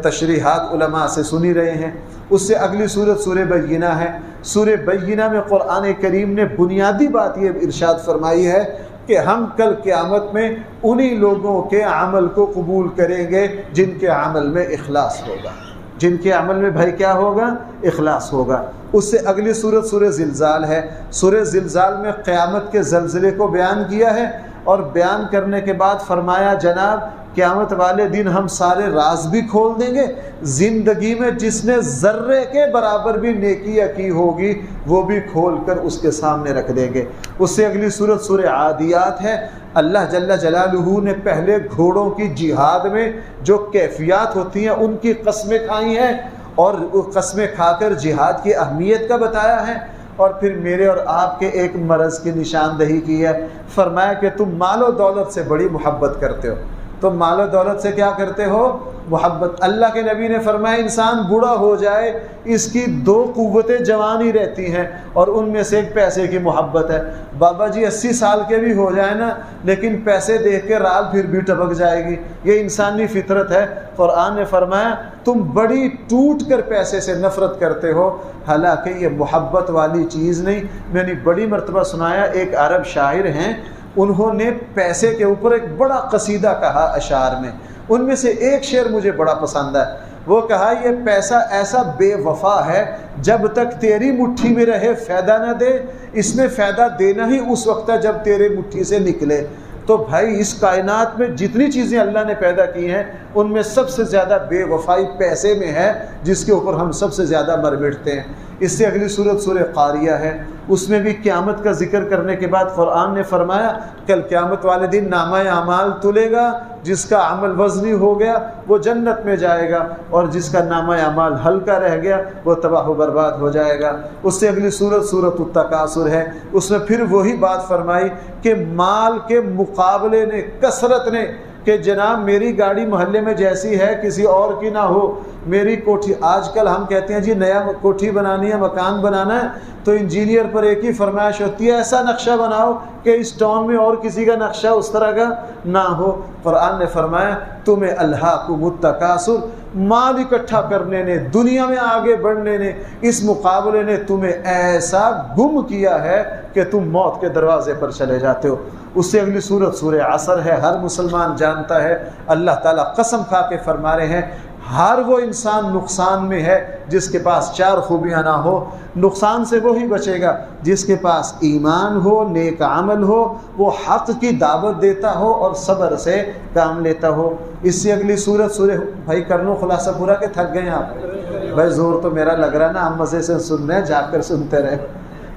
تشریحات علماء سے سنی رہے ہیں۔ اس سے اگلی صورت سورہ بینہ ہے۔ سورہ بینہ میں قرآن کریم نے بنیادی بات یہ ارشاد فرمائی ہے کہ ہم کل قیامت میں انہی لوگوں کے عمل کو قبول کریں گے جن کے عمل میں اخلاص ہوگا، جن کے عمل میں بھائی کیا ہوگا؟ اخلاص ہوگا۔ اس سے اگلی صورت سورہ زلزال ہے۔ سورہ زلزال میں قیامت کے زلزلے کو بیان کیا ہے، اور بیان کرنے کے بعد فرمایا جناب قیامت والے دن ہم سارے راز بھی کھول دیں گے، زندگی میں جس نے ذرے کے برابر بھی نیکیاں کی ہوگی وہ بھی کھول کر اس کے سامنے رکھ دیں گے۔ اس سے اگلی صورت سورہ عادیات ہے۔ اللہ جل جلالہ نے پہلے گھوڑوں کی جہاد میں جو کیفیات ہوتی ہیں ان کی قسمیں کھائی ہیں، اور قسمیں کھا کر جہاد کی اہمیت کا بتایا ہے، اور پھر میرے اور آپ کے ایک مرض کی نشاندہی کی ہے۔ فرمایا کہ تم مال و دولت سے بڑی محبت کرتے ہو، تم مال و دولت سے کیا کرتے ہو؟ محبت۔ اللہ کے نبی نے فرمایا انسان بوڑھا ہو جائے اس کی 2 قوتیں جوان ہی رہتی ہیں، اور ان میں سے ایک پیسے کی محبت ہے۔ بابا جی 80 سال کے بھی ہو جائیں نا لیکن پیسے دیکھ کے رال پھر بھی ٹپک جائے گی، یہ انسانی فطرت ہے۔ قرآن نے فرمایا تم بڑی ٹوٹ کر پیسے سے نفرت کرتے ہو، حالانکہ یہ محبت والی چیز نہیں۔ میں نے بڑی مرتبہ سنایا، ایک عرب شاعر ہیں، انہوں نے پیسے کے اوپر ایک بڑا قصیدہ کہا اشعار میں، ان میں سے ایک شعر مجھے بڑا پسند ہے۔ وہ کہا یہ پیسہ ایسا بے وفا ہے جب تک تیری مٹھی میں رہے فائدہ نہ دے، اس نے فائدہ دینا ہی اس وقت ہے جب تیرے مٹھی سے نکلے۔ تو بھائی اس کائنات میں جتنی چیزیں اللہ نے پیدا کی ہیں ان میں سب سے زیادہ بے وفائی پیسے میں ہے، جس کے اوپر ہم سب سے زیادہ مر مٹتے ہیں۔ اس سے اگلی صورت سورہ قاریہ ہے۔ اس میں بھی قیامت کا ذکر کرنے کے بعد قرآن نے فرمایا کل قیامت والے دن نامہ اعمال تلے گا، جس کا عمل وزنی ہو گیا وہ جنت میں جائے گا، اور جس کا نامہ اعمال ہلکا رہ گیا وہ تباہ و برباد ہو جائے گا۔ اس سے اگلی صورت سورۃ التکاثر ہے۔ اس میں پھر وہی بات فرمائی کہ مال کے مقابلے نے، کثرت نے، کہ جناب میری گاڑی محلے میں جیسی ہے کسی اور کی نہ ہو، میری کوٹھی۔ آج کل ہم کہتے ہیں جی نیا کوٹھی بنانی ہے، مکان بنانا ہے، تو انجینئر پر ایک ہی فرمائش ہوتی ہے ایسا نقشہ بناؤ کہ اس ٹاؤن میں اور کسی کا نقشہ اس طرح کا نہ ہو۔ قرآن نے فرمایا تمہیں الہاکم التکاثر، مال اکٹھا کرنے نے، دنیا میں آگے بڑھنے نے، اس مقابلے نے تمہیں ایسا گم کیا ہے کہ تم موت کے دروازے پر چلے جاتے ہو۔ اس سے اگلی صورت سورہ عصر ہے۔ ہر مسلمان جانتا ہے، اللہ تعالیٰ قسم کھا کے فرما رہے ہیں ہر وہ انسان نقصان میں ہے جس کے پاس 4 خوبیاں نہ ہو۔ نقصان سے وہی بچے گا جس کے پاس ایمان ہو، نیک عمل ہو، وہ حق کی دعوت دیتا ہو اور صبر سے کام لیتا ہو۔ اس سے اگلی صورت سورہ، بھائی کر لو خلاصہ پورا کہ تھک گئے آپ؟ بھائی زور تو میرا لگ رہا ہے نا، ہم مزے سے سن رہے ہیں، جا کر سنتے رہے۔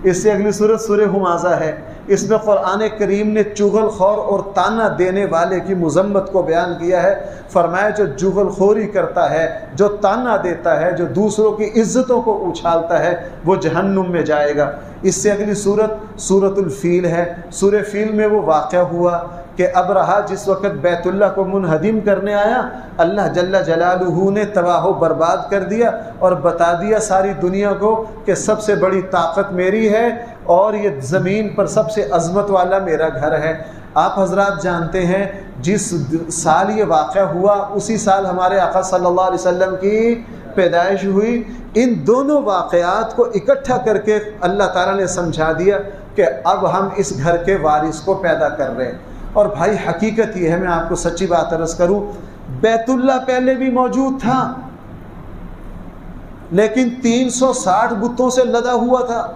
اس سے اگلی صورت سورہ ہمازہ ہے۔ اس میں قرآن کریم نے چغل خور اور تانا دینے والے کی مذمت کو بیان کیا ہے۔ فرمایا جو چغل خوری کرتا ہے، جو تانا دیتا ہے، جو دوسروں کی عزتوں کو اچھالتا ہے، وہ جہنم میں جائے گا۔ اس سے اگلی صورت سورۃ الفیل ہے۔ سورہ فیل میں وہ واقعہ ہوا کہ ابرہا جس وقت بیت اللہ کو منہدم کرنے آیا، اللہ جل جلالہ نے تباہ و برباد کر دیا اور بتا دیا ساری دنیا کو کہ سب سے بڑی طاقت میری ہے اور یہ زمین پر سب سے عظمت والا میرا گھر ہے۔ آپ حضرات جانتے ہیں جس سال یہ واقعہ ہوا اسی سال ہمارے آقا صلی اللہ علیہ وسلم کی پیدائش ہوئی۔ ان دونوں واقعات کو اکٹھا کر کے اللہ تعالیٰ نے سمجھا دیا کہ اب ہم اس گھر کے وارث کو پیدا کر رہے ہیں۔ اور بھائی حقیقت یہ ہے، میں آپ کو سچی بات عرض کروں، بیت اللہ پہلے بھی موجود تھا لیکن 360 بتوں سے لدا ہوا تھا۔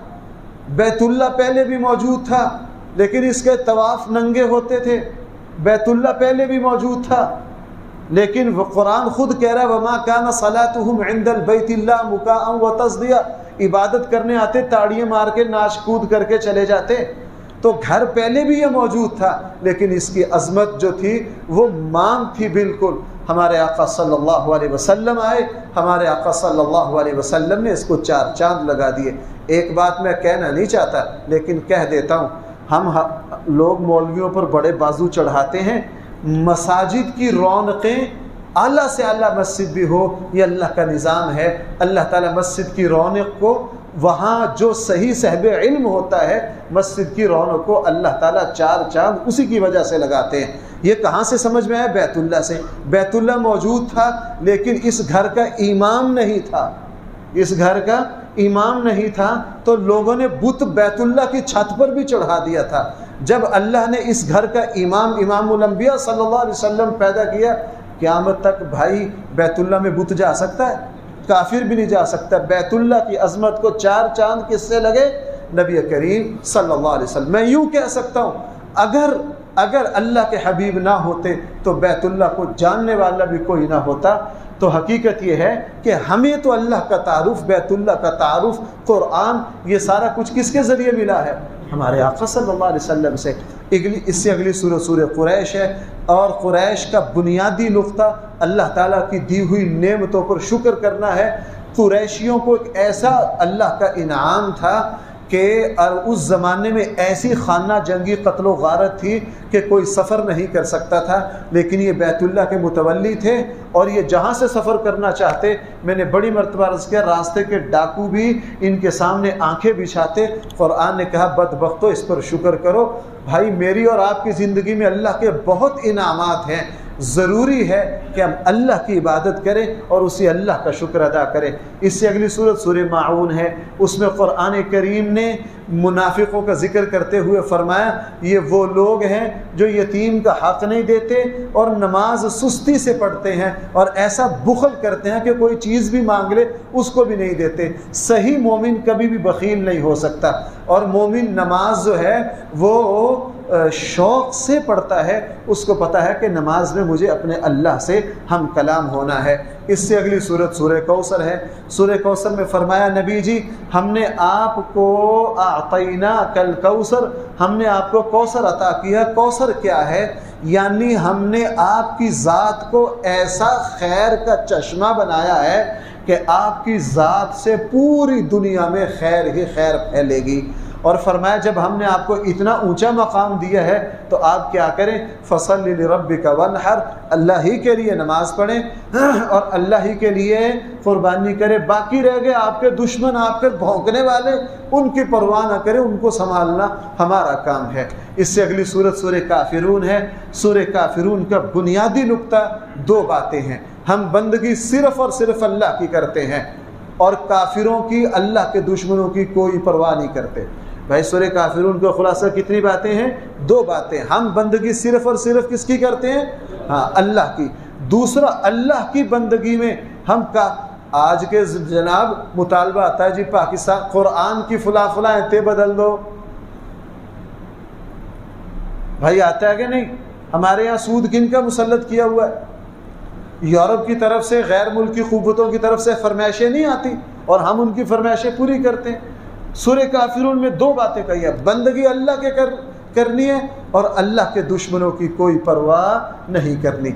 بیت اللہ پہلے بھی موجود تھا لیکن اس کے طواف ننگے ہوتے تھے۔ بیت اللہ پہلے بھی موجود تھا لیکن قرآن خود کہہ رہا ہے وَمَا كَانَ صَلَاتُهُمْ عِنْدَ الْبَيْتِ اللَّهِ مُكَاءً وَتَصْدِيًا، عبادت کرنے آتے تاڑیاں مار کے ناچ کود کر کے چلے جاتے۔ تو گھر پہلے بھی یہ موجود تھا لیکن اس کی عظمت جو تھی وہ مانگ تھی بالکل۔ ہمارے آقا صلی اللہ علیہ وسلم آئے، ہمارے آقا صلی اللہ علیہ وسلم نے اس کو 4 چاند لگا دیے۔ ایک بات میں کہنا نہیں چاہتا لیکن کہہ دیتا ہوں، ہم لوگ مولویوں پر بڑے بازو چڑھاتے ہیں، مساجد کی رونقیں اعلیٰ سے اعلیٰ مسجد بھی ہو، یہ اللہ کا نظام ہے۔ اللہ تعالیٰ مسجد کی رونق کو، وہاں جو صحیح صاحب علم ہوتا ہے، مسجد کی رونق کو اللہ تعالیٰ چار چاند اسی کی وجہ سے لگاتے ہیں۔ یہ کہاں سے سمجھ میں آیا؟ بیت اللہ سے۔ بیت اللہ موجود تھا لیکن اس گھر کا امام نہیں تھا، اس گھر کا امام نہیں تھا، تو لوگوں نے بت بیت اللہ کی چھت پر بھی چڑھا دیا تھا۔ جب اللہ نے اس گھر کا امام الانبیاء صلی اللہ علیہ وسلم پیدا کیا، قیامت تک بھائی بیت اللہ میں بت جا سکتا ہے؟ کافر بھی نہیں جا سکتا۔ بیت اللہ کی عظمت کو چار چاند کس سے لگے؟ نبی کریم صلی اللہ علیہ وسلم۔ میں یوں کہہ سکتا ہوں، اگر اللہ کے حبیب نہ ہوتے تو بیت اللہ کو جاننے والا بھی کوئی نہ ہوتا۔ تو حقیقت یہ ہے کہ ہمیں تو اللہ کا تعارف، بیت اللہ کا تعارف، قرآن، یہ سارا کچھ کس کے ذریعے ملا ہے؟ ہمارے آقا صلی اللہ علیہ وسلم سے۔ اس سے اگلی سورہ قریش ہے، اور قریش کا بنیادی نقطہ اللہ تعالیٰ کی دی ہوئی نعمتوں پر شکر کرنا ہے۔ قریشیوں کو ایک ایسا اللہ کا انعام تھا کہ اس زمانے میں ایسی خانہ جنگی قتل و غارت تھی کہ کوئی سفر نہیں کر سکتا تھا، لیکن یہ بیت اللہ کے متولی تھے، اور یہ جہاں سے سفر کرنا چاہتے، میں نے بڑی مرتبہ عرض کیا، راستے کے ڈاکو بھی ان کے سامنے آنکھیں بچھاتے۔ قرآن نے کہا بدبختو اس پر شکر کرو۔ بھائی میری اور آپ کی زندگی میں اللہ کے بہت انعامات ہیں، ضروری ہے کہ ہم اللہ کی عبادت کریں اور اسی اللہ کا شکر ادا کریں۔ اس سے اگلی سورہ ماعون ہے، اس میں قرآن کریم نے منافقوں کا ذکر کرتے ہوئے فرمایا یہ وہ لوگ ہیں جو یتیم کا حق نہیں دیتے اور نماز سستی سے پڑھتے ہیں اور ایسا بخل کرتے ہیں کہ کوئی چیز بھی مانگ لے اس کو بھی نہیں دیتے۔ صحیح مومن کبھی بھی بخیل نہیں ہو سکتا، اور مومن نماز جو ہے وہ شوق سے پڑھتا ہے، اس کو پتہ ہے کہ نماز میں مجھے اپنے اللہ سے ہم کلام ہونا ہے۔ اس سے اگلی سورہ کوثر ہے۔ سورہ کوثر میں فرمایا نبی جی ہم نے آپ کو اعطیناک الکوثر، ہم نے آپ کو کوثر عطا کیا۔ کوثر کیا ہے؟ یعنی ہم نے آپ کی ذات کو ایسا خیر کا چشمہ بنایا ہے کہ آپ کی ذات سے پوری دنیا میں خیر ہی خیر پھیلے گی۔ اور فرمایا جب ہم نے آپ کو اتنا اونچا مقام دیا ہے تو آپ کیا کریں؟ فصل لربک وانحر، اللہ ہی کے لیے نماز پڑھیں اور اللہ ہی کے لیے قربانی کریں۔ باقی رہ گئے آپ کے دشمن، آپ کے بھونکنے والے، ان کی پرواہ نہ کریں، ان کو سنبھالنا ہمارا کام ہے۔ اس سے اگلی سورہ کافرون ہے۔ سورہ کافرون کا بنیادی نقطہ دو باتیں ہیں، ہم بندگی صرف اور صرف اللہ کی کرتے ہیں، اور کافروں کی، اللہ کے دشمنوں کی کوئی پرواہ نہیں کرتے۔ بھائی سورہ کافرون کا خلاصہ کتنی باتیں ہیں؟ دو باتیں۔ ہم بندگی صرف اور صرف کس کی کرتے ہیں؟ ہاں اللہ کی۔ دوسرا اللہ کی بندگی میں ہم کا آج کے جناب مطالبہ آتا ہے جی پاکستان قرآن کی فلاں ایتیں بدل دو۔ بھائی آتا ہے کہ نہیں؟ ہمارے یہاں سود کن کا مسلط کیا ہوا ہے؟ یورپ کی طرف سے، غیر ملکی قوتوں کی طرف سے فرمائشیں نہیں آتی اور ہم ان کی فرمائشیں پوری کرتے ہیں۔ سورہ کافرون میں دو باتیں کہی ہے، بندگی اللہ کے کرنی ہے اور اللہ کے دشمنوں کی کوئی پرواہ نہیں کرنی۔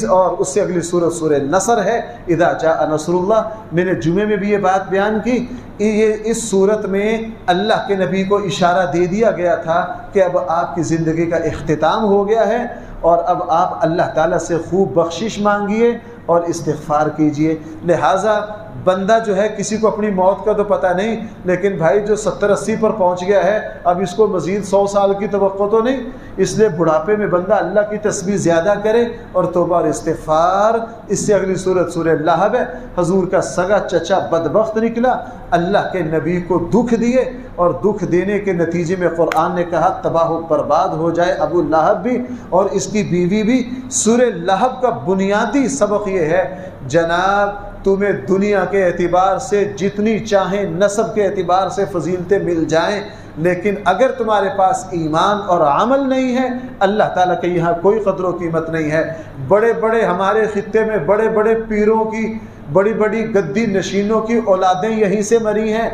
اور اس سے اگلی سورہ نصر ہے، اذا جاء نصر اللہ۔ میں نے جمعے میں بھی یہ بات بیان کی، یہ اس صورت میں اللہ کے نبی کو اشارہ دے دیا گیا تھا کہ اب آپ کی زندگی کا اختتام ہو گیا ہے اور اب آپ اللہ تعالیٰ سے خوب بخشش مانگیے اور استغفار کیجئے۔ لہٰذا بندہ جو ہے کسی کو اپنی موت کا تو پتہ نہیں، لیکن بھائی جو 70-80 پر پہنچ گیا ہے اب اس کو مزید 100 سال کی توقع تو نہیں، اس لیے بڑھاپے میں بندہ اللہ کی تسبیح زیادہ کرے اور توبہ اور استغفار۔ اس سے اگلی سورہ لہب ہے، حضور کا سگا چچا بدبخت نکلا، اللہ کے نبی کو دکھ دیے اور دکھ دینے کے نتیجے میں قرآن نے کہا تباہ و برباد ہو جائے ابو لہب بھی اور اس کی بیوی بھی۔ سورہ لہب کا بنیادی سبق یہ ہے جناب تمہیں دنیا کے اعتبار سے جتنی چاہیں نسب کے اعتبار سے فضیلتیں مل جائیں، لیکن اگر تمہارے پاس ایمان اور عمل نہیں ہے اللہ تعالیٰ کے یہاں کوئی قدر و قیمت نہیں ہے۔ بڑے بڑے ہمارے خطے میں بڑے بڑے پیروں کی، بڑی بڑی گدی نشینوں کی اولادیں یہیں سے مری ہیں،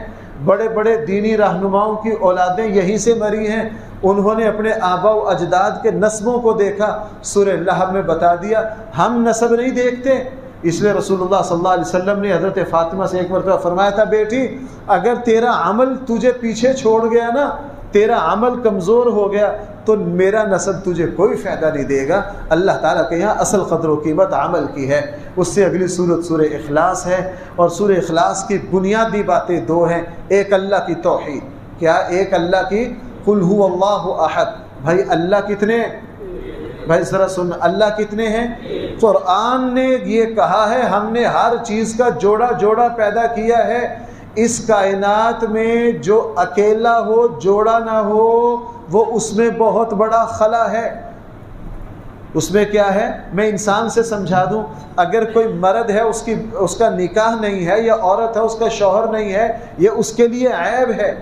بڑے بڑے دینی رہنماؤں کی اولادیں یہیں سے مری ہیں۔ انہوں نے اپنے آبا و اجداد کے نسبوں کو دیکھا، سورہ لہب میں بتا دیا ہم نسب نہیں دیکھتے۔ اس لیے رسول اللہ صلی اللہ علیہ وسلم نے حضرت فاطمہ سے ایک مرتبہ فرمایا تھا بیٹی اگر تیرا عمل تجھے پیچھے چھوڑ گیا نا، تیرا عمل کمزور ہو گیا تو میرا نسب تجھے کوئی فائدہ نہیں دے گا۔ اللہ تعالیٰ کے یہاں اصل قدر و قیمت عمل کی ہے۔ اس سے اگلی صورت سورہ اخلاص ہے، اور سورہ اخلاص کی بنیادی باتیں دو ہیں۔ ایک اللہ کی توحید، کیا؟ ایک اللہ کی قل هو اللہ احد۔ بھائی اللہ کتنے؟ بھائی ذرا سن، اللہ کتنے ہیں؟ قرآن نے یہ کہا ہے ہم نے ہر چیز کا جوڑا جوڑا پیدا کیا ہے۔ اس کائنات میں جو اکیلا ہو، جوڑا نہ ہو، وہ اس میں بہت بڑا خلا ہے۔ اس میں کیا ہے؟ میں انسان سے سمجھا دوں، اگر کوئی مرد ہے اس کا نکاح نہیں ہے، یا عورت ہے اس کا شوہر نہیں ہے، یہ اس کے لیے عیب ہے،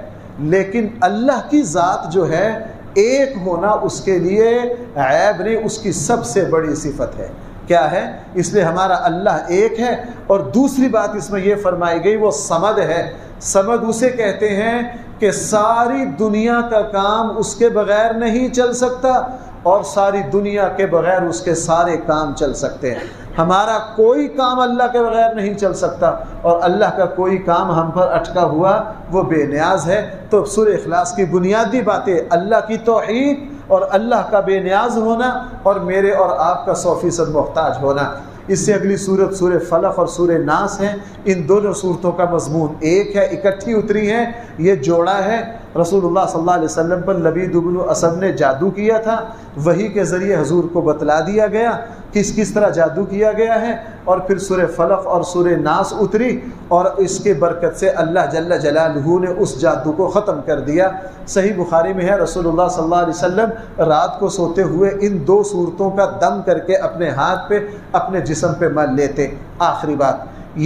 لیکن اللہ کی ذات جو ہے ایک ہونا اس کے لیے عیب نہیں، اس کی سب سے بڑی صفت ہے۔ کیا ہے؟ اس لیے ہمارا اللہ ایک ہے۔ اور دوسری بات اس میں یہ فرمائی گئی وہ صمد ہے۔ صمد اسے کہتے ہیں کہ ساری دنیا کا کام اس کے بغیر نہیں چل سکتا، اور ساری دنیا کے بغیر اس کے سارے کام چل سکتے ہیں۔ ہمارا کوئی کام اللہ کے بغیر نہیں چل سکتا، اور اللہ کا کوئی کام ہم پر اٹکا ہوا وہ بے نیاز ہے۔ تو سورہ اخلاص کی بنیادی باتیں اللہ کی توحید اور اللہ کا بے نیاز ہونا، اور میرے اور آپ کا 100% محتاج ہونا۔ اس سے اگلی صورت سورہ فلق اور سورہ ناس ہیں۔ ان دونوں صورتوں کا مضمون ایک ہے، اکٹھی اتری ہیں، یہ جوڑا ہے۔ رسول اللہ صلی اللہ علیہ وسلم پر لبید بن اسد نے جادو کیا تھا، وحی کے ذریعے حضور کو بتلا دیا گیا کس طرح جادو کیا گیا ہے، اور پھر سورہ فلق اور سورہ ناس اتری، اور اس کے برکت سے اللہ جل جلالہ نے اس جادو کو ختم کر دیا۔ صحیح بخاری میں ہے رسول اللہ صلی اللہ علیہ وسلم رات کو سوتے ہوئے ان دو صورتوں کا دم کر کے اپنے ہاتھ پہ اپنے جسم پہ مل لیتے۔ آخری بات،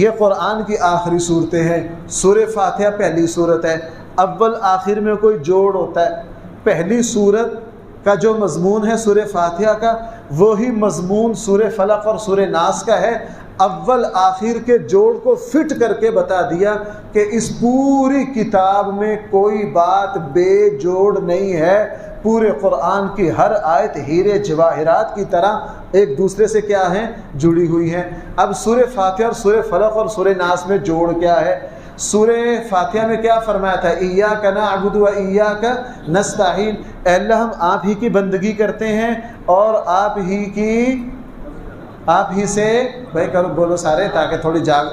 یہ قرآن کی آخری صورتیں ہیں۔ سورہ فاتحہ پہلی صورت ہے، اول آخر میں کوئی جوڑ ہوتا ہے۔ پہلی صورت کا جو مضمون ہے سورہ فاتحہ کا، وہی مضمون سورہ فلق اور سورہ ناس کا ہے۔ اول آخر کے جوڑ کو فٹ کر کے بتا دیا کہ اس پوری کتاب میں کوئی بات بے جوڑ نہیں ہے۔ پورے قرآن کی ہر آیت ہیرے جواہرات کی طرح ایک دوسرے سے کیا ہیں؟ جڑی ہوئی ہیں۔ اب سورہ فاتحہ اور سورہ فلق اور سورہ ناس میں جوڑ کیا ہے؟ سورہ فاتحہ میں کیا فرمایا تھا؟ ایاک نعبد و ایاک نستعین، اے اللہ ہم آپ ہی کی بندگی کرتے ہیں اور آپ ہی سے بھائی کرو بولو سارے تاکہ تھوڑی جاگ،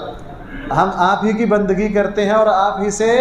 ہم آپ ہی کی بندگی کرتے ہیں اور آپ ہی سے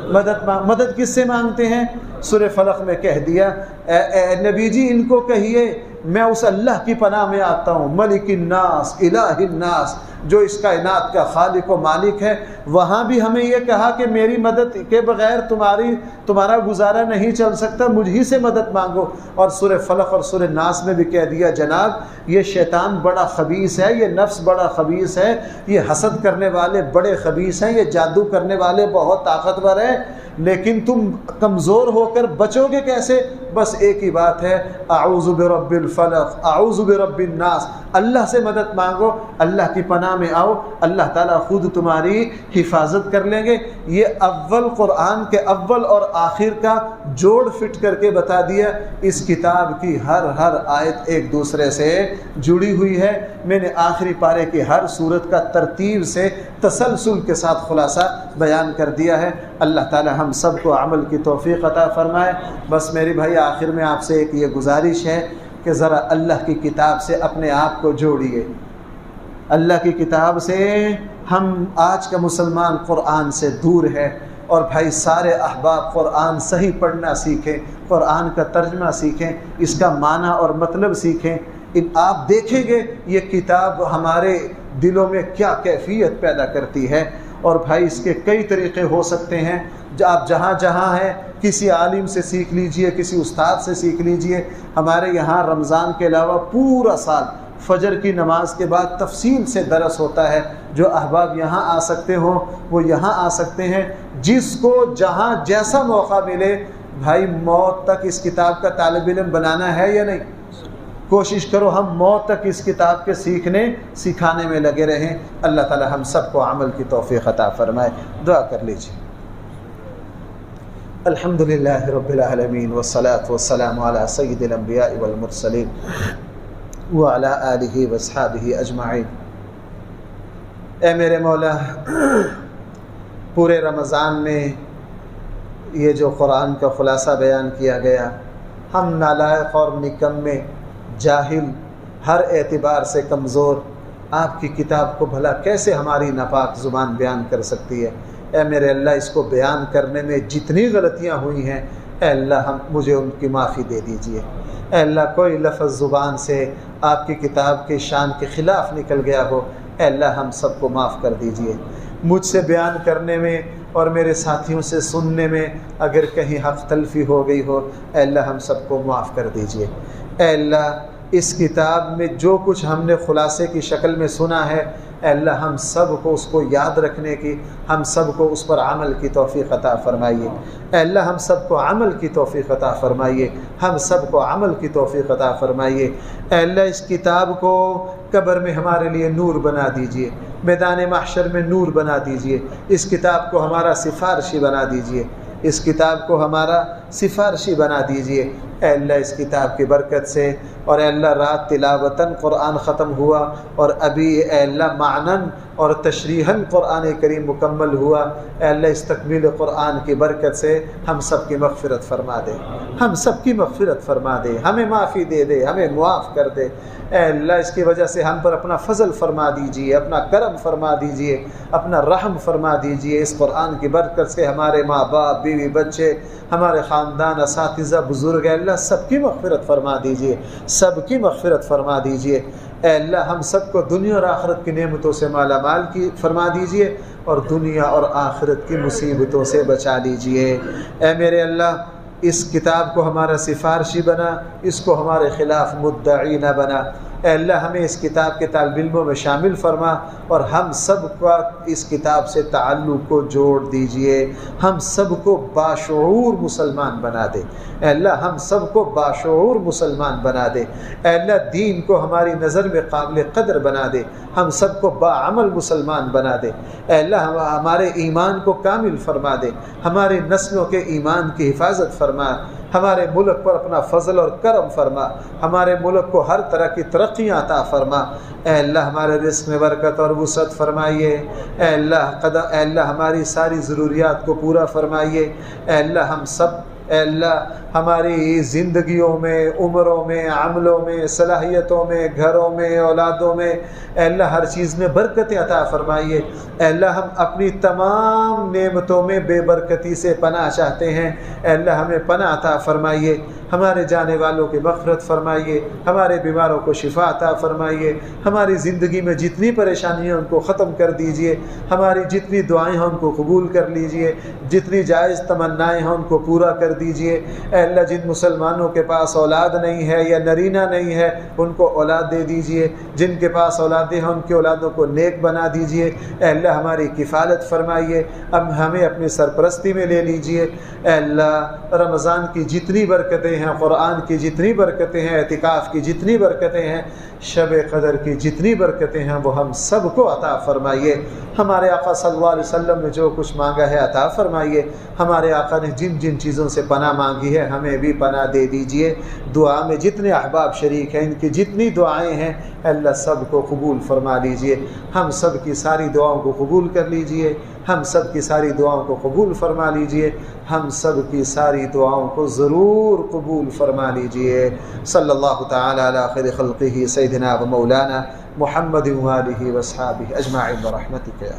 مدد کس سے مانگتے ہیں؟ سورہ فلق میں کہہ دیا اے نبی جی ان کو کہیے میں اس اللہ کی پناہ میں آتا ہوں، ملک الناس الہ الناس، جو اس کائنات کا خالق و مالک ہے۔ وہاں بھی ہمیں یہ کہا کہ میری مدد کے بغیر تمہارا گزارا نہیں چل سکتا، مجھ ہی سے مدد مانگو۔ اور سورہ فلق اور سورہ ناس میں بھی کہہ دیا جناب یہ شیطان بڑا خبیث ہے، یہ نفس بڑا خبیث ہے، یہ حسد کرنے والے بڑے خبیث ہیں، یہ جادو کرنے والے بہت طاقتور ہیں، لیکن تم کمزور ہو کر بچو گے کیسے؟ بس ایک ہی بات ہے، اعوذ برب الفلق اعوذ برب الناس، اللہ سے مدد مانگو، اللہ کی پناہ میں آؤ، اللہ تعالیٰ خود تمہاری حفاظت کر لیں گے۔ یہ اول قرآن کے اول اور آخر کا جوڑ فٹ کر کے بتا دیا۔ اس کتاب کی ہر آیت ایک دوسرے سے جڑی ہوئی ہے۔ میں نے آخری پارے کی ہر صورت کا ترتیب سے تسلسل کے ساتھ خلاصہ بیان کر دیا ہے۔ اللہ تعالیٰ ہم سب کو عمل کی توفیق عطا فرمائے۔ بس میری بھائی آخر میں آپ سے ایک یہ گزارش ہے کہ ذرا اللہ کی کتاب سے اپنے آپ کو جوڑیے۔ اللہ کی کتاب سے ہم آج کا مسلمان قرآن سے دور ہے، اور بھائی سارے احباب قرآن صحیح پڑھنا سیکھیں، قرآن کا ترجمہ سیکھیں، اس کا معنی اور مطلب سیکھیں۔ آپ دیکھیں گے یہ کتاب ہمارے دلوں میں کیا کیفیت پیدا کرتی ہے۔ اور بھائی اس کے کئی طریقے ہو سکتے ہیں، آپ جہاں ہیں کسی عالم سے سیکھ لیجئے، کسی استاد سے سیکھ لیجئے۔ ہمارے یہاں رمضان کے علاوہ پورا سال فجر کی نماز کے بعد تفصیل سے درس ہوتا ہے۔ جو احباب یہاں آ سکتے ہوں وہ یہاں آ سکتے ہیں، جس کو جہاں جیسا موقع ملے۔ بھائی موت تک اس کتاب کا طالب علم بنانا ہے یا نہیں؟ کوشش کرو ہم موت تک اس کتاب کے سکھانے میں لگے رہیں۔ اللہ تعالی ہم سب کو عمل کی توفیق عطا فرمائے۔ دعا کر لیجیے۔ الحمدللہ رب العالمین والصلاة والسلام علی سید الانبیاء والمرسلین وعلی آلہ واصحابہ اجمعین۔ اے میرے مولا، پورے رمضان میں یہ جو قرآن کا خلاصہ بیان کیا گیا، ہم نالائق اور نکمے، جاہل، ہر اعتبار سے کمزور، آپ کی کتاب کو بھلا کیسے ہماری ناپاک زبان بیان کر سکتی ہے؟ اے میرے اللہ، اس کو بیان کرنے میں جتنی غلطیاں ہوئی ہیں، اے اللہ مجھے ان کی معافی دے دیجئے۔ اے اللہ، کوئی لفظ زبان سے آپ کی کتاب کے شان کے خلاف نکل گیا ہو، اے اللہ ہم سب کو معاف کر دیجئے۔ مجھ سے بیان کرنے میں اور میرے ساتھیوں سے سننے میں اگر کہیں حق تلفی ہو گئی ہو، اے اللہ ہم سب کو معاف کر دیجئے۔ اے اللہ، اس کتاب میں جو کچھ ہم نے خلاصے کی شکل میں سنا ہے، اے اللہ ہم سب کو اس کو یاد رکھنے کی، ہم سب کو اس پر عمل کی توفیق عطا فرمائیے۔ اے اللہ ہم سب کو عمل کی توفیق عطا فرمائیے، ہم سب کو عمل کی توفیق عطا فرمائیے۔ اے اللہ اس کتاب کو قبر میں ہمارے لیے نور بنا دیجئے، میدان محشر میں نور بنا دیجئے، اس کتاب کو ہمارا سفارشی بنا دیجئے، اس کتاب کو ہمارا سفارشی بنا دیجئے۔ اے اللہ اس کتاب کی برکت سے، اور اے اللہ رات تلاوتاً قرآن ختم ہوا، اور ابھی اے اللہ معنن اور تشریحاً قرآن کریم مکمل ہوا، اے اللہ اس تکمیل قرآن کی برکت سے ہم سب کی مغفرت فرما دے، ہم سب کی مغفرت فرما دے، ہمیں معافی دے دے، ہمیں معاف کر دے۔ اے اللہ اس کی وجہ سے ہم پر اپنا فضل فرما دیجئے، اپنا کرم فرما دیجئے، اپنا رحم فرما دیجئے۔ اس قرآن کی برکت سے ہمارے ماں باپ، بیوی بچے، ہمارے خاندان، اساتذہ، بزرگ، اے اللہ سب کی مغفرت فرما دیجئے، سب کی مغفرت فرما دیجئے۔ اے اللہ ہم سب کو دنیا اور آخرت کی نعمتوں سے مالا مال کی فرما دیجئے، اور دنیا اور آخرت کی مصیبتوں سے بچا لیجئے۔ اے میرے اللہ اس کتاب کو ہمارا سفارشی بنا، اس کو ہمارے خلاف مدعی نہ بنا۔ اے اللہ ہمیں اس کتاب کے طالب علموں میں شامل فرما، اور ہم سب کا اس کتاب سے تعلق کو جوڑ دیجئے، ہم سب کو باشعور مسلمان بنا دے۔ اے اللہ ہم سب کو باشعور مسلمان بنا دے۔ اے اللہ دین کو ہماری نظر میں قابل قدر بنا دے، ہم سب کو باعمل مسلمان بنا دے۔ اے اللہ ہمارے ایمان کو کامل فرما دے، ہماری نسلوں کے ایمان کی حفاظت فرما، ہمارے ملک پر اپنا فضل اور کرم فرما، ہمارے ملک کو ہر طرح کی ترقیاں عطا فرما۔ اے اللہ ہمارے رزق میں برکت اور وسعت فرمائیے۔ اے اللہ ہماری ساری ضروریات کو پورا فرمائیے۔ اے اللہ ہم سب، اے اللہ ہماری زندگیوں میں، عمروں میں، عملوں میں، صلاحیتوں میں، گھروں میں، اولادوں میں، اے اللہ ہر چیز میں برکت عطا فرمائیے۔ اے اللہ ہم اپنی تمام نعمتوں میں بے برکتی سے پناہ چاہتے ہیں، اے اللہ ہمیں پناہ عطا فرمائیے۔ ہمارے جانے والوں کی مغفرت فرمائیے، ہمارے بیماروں کو شفا عطا فرمائیے، ہماری زندگی میں جتنی پریشانیاں ان کو ختم کر دیجئے، ہماری جتنی دعائیں ہیں ان کو قبول کر لیجئے، جتنی جائز تمنائیں ہیں ان کو پورا کر دیجئے۔ اے اللہ جن مسلمانوں کے پاس اولاد نہیں ہے یا نرینہ نہیں ہے ان کو اولاد دے دیجئے، جن کے پاس اولادیں ہیں ان کی اولادوں کو نیک بنا دیجئے۔ اے اللہ ہماری کفالت فرمائیے، اب ہمیں اپنی سرپرستی میں لے لیجئے۔ اے اللہ رمضان کی جتنی برکتیں ہیں، قرآن کی جتنی برکتیں ہیں، اعتکاف کی جتنی برکتیں ہیں، شب قدر کی جتنی برکتیں ہیں، وہ ہم سب کو عطا فرمائیے۔ ہمارے آقا صلی اللہ علیہ وسلم نے جو کچھ مانگا ہے عطا فرمائیے۔ ہمارے آقا نے جن جن چیزوں سے پناہ مانگی ہے ہمیں بھی پناہ دے دیجئے۔ دعا میں جتنے احباب شریک ہیں ان کی جتنی دعائیں ہیں اللہ سب کو قبول فرما لیجئے۔ ہم سب کی ساری دعاؤں کو قبول کر لیجئے، ہم سب کی ساری دعاؤں کو قبول فرما لیجئے، ہم سب کی ساری دعاؤں کو ضرور قبول فرما لیجئے۔ صلی اللہ تعالی علی خیر خلقہ سیدنا و مولانا محمد و آلہ و اصحابہ اجمعین برحمتک یا